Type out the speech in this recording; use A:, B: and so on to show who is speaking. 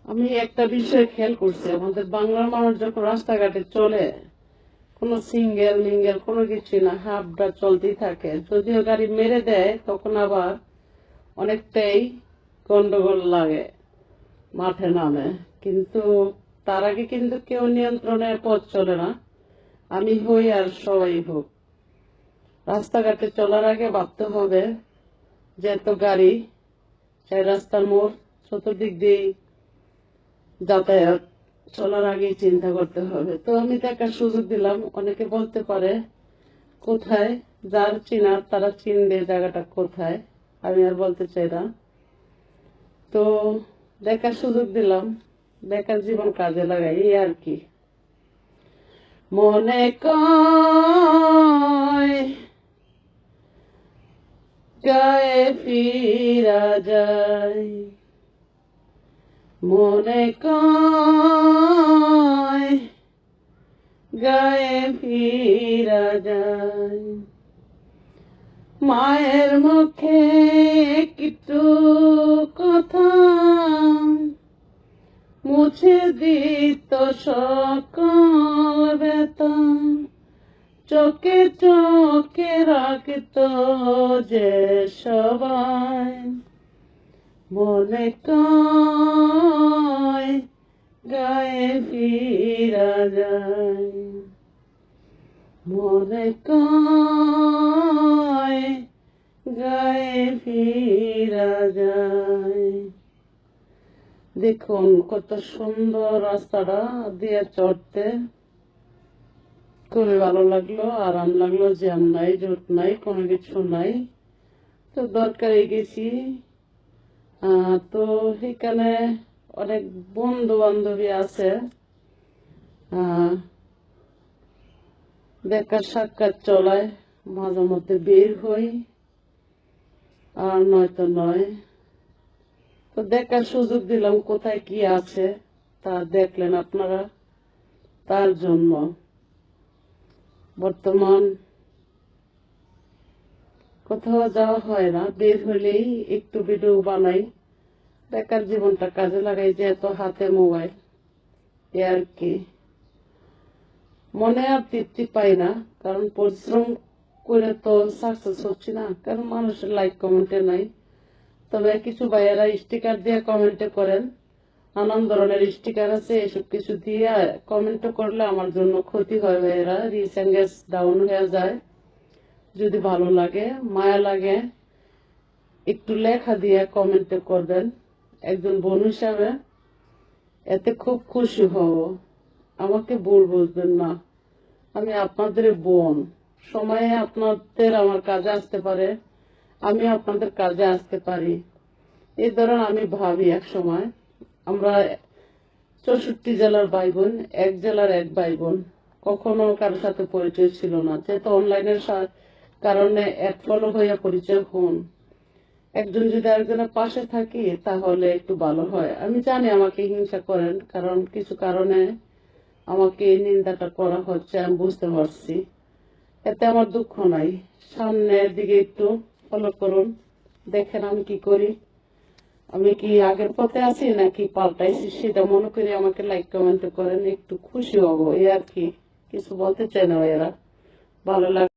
A: আমি একটা বিষয় খেয়াল করছি, আমাদের বাংলার মানুষ যখন রাস্তাঘাটে চলে কোনো সিঙ্গেল মিঙ্গেল কোনো কিছু না, হাফটা চলতেই থাকে। যদিও গাড়ি মেরে দেয় তখন আবার অনেকটাই গন্ডগোল লাগে, মাঠে নামে। কিন্তু তার আগে কিন্তু কেউ নিয়ন্ত্রণের পথ চলে না, আমি হই আর সবাই হোক। রাস্তাঘাটে চলার আগে ভাবতে হবে যে এত গাড়ি, চাই রাস্তার মোড়, চতুর্দিক দিয়ে যাতায়াত, চলার আগে চিন্তা করতে হবে। তো আমি দেখার সুযোগ দিলাম। অনেকে বলতে পারে কোথায়, যার চিনার তারা চিনবে জায়গাটা কোথায়, আমি আর বলতে চাই না। তো দেখার সুযোগ দিলাম, বেকার জীবন কাজে লাগাই, এই আর কি। মনে কয় গায়ে ফিরা যায়, মনে কয় গায়ে ফিরা যায়, মায়ের মুখে একটু কথা মুছে দিত সকল ব্যথা, চোখে চোখে রাখত যে সবাই। মনে কয় গায়ে ফিরা যায়, মনে কয় গায়ে ফিরা যায়। দেখুন কত সুন্দর রাস্তাটা দিয়ে চড়তে, খুবই ভালো লাগলো, আরাম লাগলো, জ্যাম নাই, জোট নাই, কোনো কিছু নাই। তো দরকারে গেছি। তো এখানে অনেক বন্ধু বান্ধবী আছে, দেখা সাক্ষাৎ চলায়, মাঝে মধ্যে বের হই, আর নয়তো নয়। তো দেখার সুযোগ দিলাম কোথায় কি আছে, তা দেখলেন আপনারা। তার জন্য বর্তমান কোথাও যাওয়া হয় না, বের হলেই একটু ভিডিও বানাই, বেকার জীবনটা কাজে লাগাই, যেহেতু হাতে মোবাইল, এ আর কি। মনে আর তৃপ্তি পাই না, কারণ পরিশ্রম করে তো সাকসেস হচ্ছি না, কারণ মানুষের লাইক কমেন্টে নাই। তবে কিছু ভাইয়েরা স্টিকার দিয়ে কমেন্টে করেন, নানান ধরনের স্টিকার আছে, এসব কিছু দিয়ে কমেন্ট করলে আমার জন্য ক্ষতি হয় ভাইয়েরা, রিচ এঙ্গেজ ডাউন হয়ে যায়। যদি ভালো লাগে, মায়া লাগে, একটু লেখা দিয়ে কমেন্টে করবেন একজন বোন হিসাবে, এতে খুব খুশি হব। আমাকে ভুল বুঝবেন না, আমি আপনাদের বোন। সময়ে আপনাদের আমার কাজে আসতে পারে, আমি আপনাদের কাজে আসতে পারি। এই ধরুন আমি ভাবি এক সময় আমরা 64 জেলার ভাই বোন, এক জেলার এক ভাই বোন, কখনো কারোর সাথে পরিচয় ছিল না, যেহেতু অনলাইনের কারণে এক ফলো হইয়া পরিচয় হন। একজন যদি আরেকজনের পাশে থাকি তাহলে একটু ভালো হয়। আমি জানি আমাকে হিংসা করেন, কারণ কিছু কারণে আমাকে এই নিন্দাটা করা হচ্ছে, আমি বুঝতে পারছি। এতে আমার দুঃখ নাই, সামনের দিকে একটু ফলো করুন, দেখেন আমি কি করি, আমি কি আগের পথে আছি নাকি পাল্টাইছি, সেটা মনে করি আমাকে লাইক কমেন্ট করেন, একটু খুশি হবো, এই আর কি। কিছু বলতে চাই না এরা, ভালো লাগে।